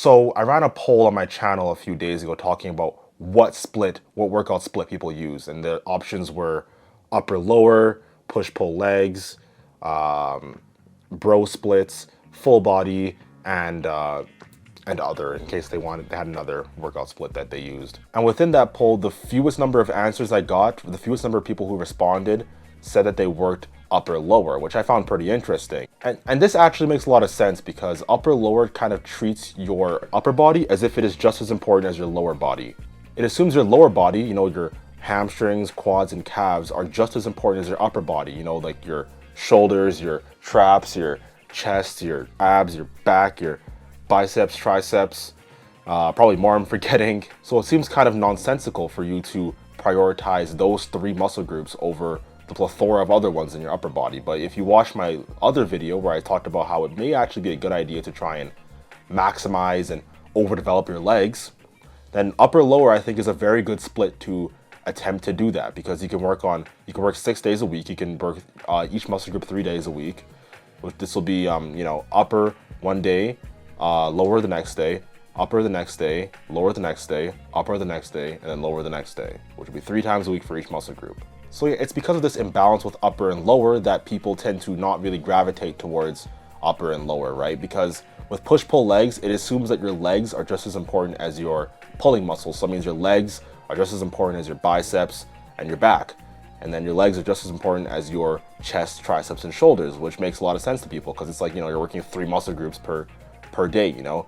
So I ran a poll on my channel a few days ago talking about what workout split people use. And the options were upper lower, push-pull legs, bro splits, full body, and other, in case they had another workout split that they used. And within that poll, the fewest number of answers I got, the fewest number of people who responded said that they worked upper lower, which I found pretty interesting. And this actually makes a lot of sense because upper lower kind of treats your upper body as if it is just as important as your lower body. It assumes your lower body, you know, your hamstrings, quads, and calves are just as important as your upper body, you know, like your shoulders, your traps, your chest, your abs, your back, your biceps, triceps, probably more I'm forgetting. So it seems kind of nonsensical for you to prioritize those 3 muscle groups over the plethora of other ones in your upper body. But if you watch my other video where I talked about how it may actually be a good idea to try and maximize and overdevelop your legs, then upper lower I think is a very good split to attempt to do that, because you can work 6 days a week. You can work each muscle group 3 days a week. This will be you know, upper one day, lower the next day, upper the next day, lower the next day, upper the next day, and then lower the next day, which will be 3 times a week for each muscle group. So yeah, it's because of this imbalance with upper and lower that people tend to not really gravitate towards upper and lower, right? Because with push-pull legs, it assumes that your legs are just as important as your pulling muscles. So that means your legs are just as important as your biceps and your back. And then your legs are just as important as your chest, triceps, and shoulders, which makes a lot of sense to people because it's like, you know, you're working 3 muscle groups per day, you know?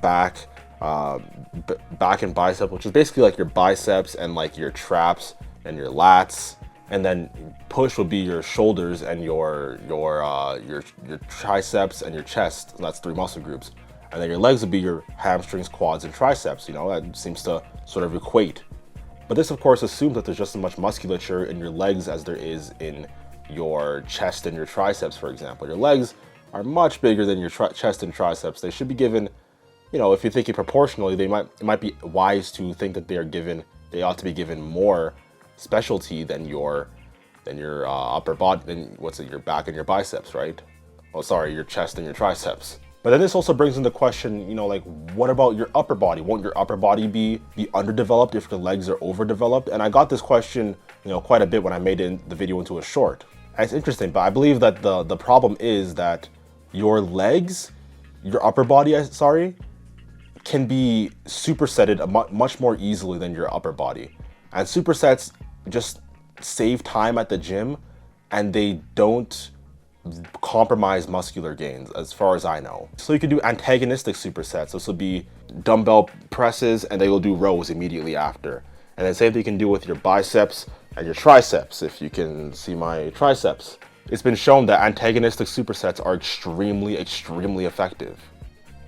Back and bicep, which is basically like your biceps and like your traps and your lats. And then push would be your shoulders and your triceps and your chest. So that's 3 muscle groups. And then your legs would be your hamstrings, quads, and triceps. You know, that seems to sort of equate. But this, of course, assumes that there's just as much musculature in your legs as there is in your chest and your triceps, for example. Your legs are much bigger than your chest and triceps. They should be given, you know, if you're thinking proportionally, it might be wise to think that they ought to be given more specialty than your upper body, your back and your biceps, right? Oh, sorry, your chest and your triceps. But then this also brings into question, you know, like, what about your upper body? Won't your upper body be underdeveloped if your legs are overdeveloped? And I got this question, you know, quite a bit when I made the video into a short. And it's interesting, but I believe that the problem is that your legs, your upper body, can be supersetted much more easily than your upper body. And supersets just save time at the gym, and they don't compromise muscular gains as far as I know. So you can do antagonistic supersets. This will be dumbbell presses, and they will do rows immediately after. And then same thing you can do with your biceps and your triceps. If you can see my triceps, it's been shown that antagonistic supersets are extremely effective.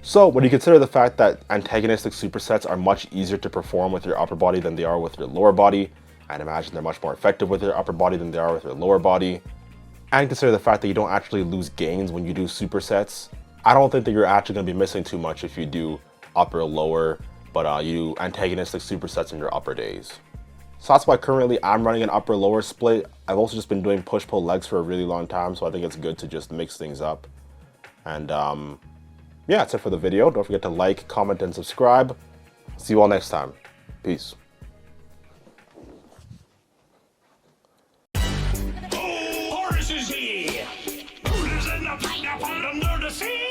So when you consider the fact that antagonistic supersets are much easier to perform with your upper body than they are with your lower body, I'd imagine they're much more effective with your upper body than they are with your lower body, and consider the fact that you don't actually lose gains when you do supersets, I don't think that you're actually going to be missing too much if you do upper lower, but you do antagonistic supersets in your upper days. So that's why currently I'm running an upper lower split. I've also just been doing push-pull legs for a really long time, so I think it's good to just mix things up. And yeah, that's it for the video. Don't forget to like, comment, and subscribe. See you all next time. Peace. Porous is here. Who's in the pineapple under the sea?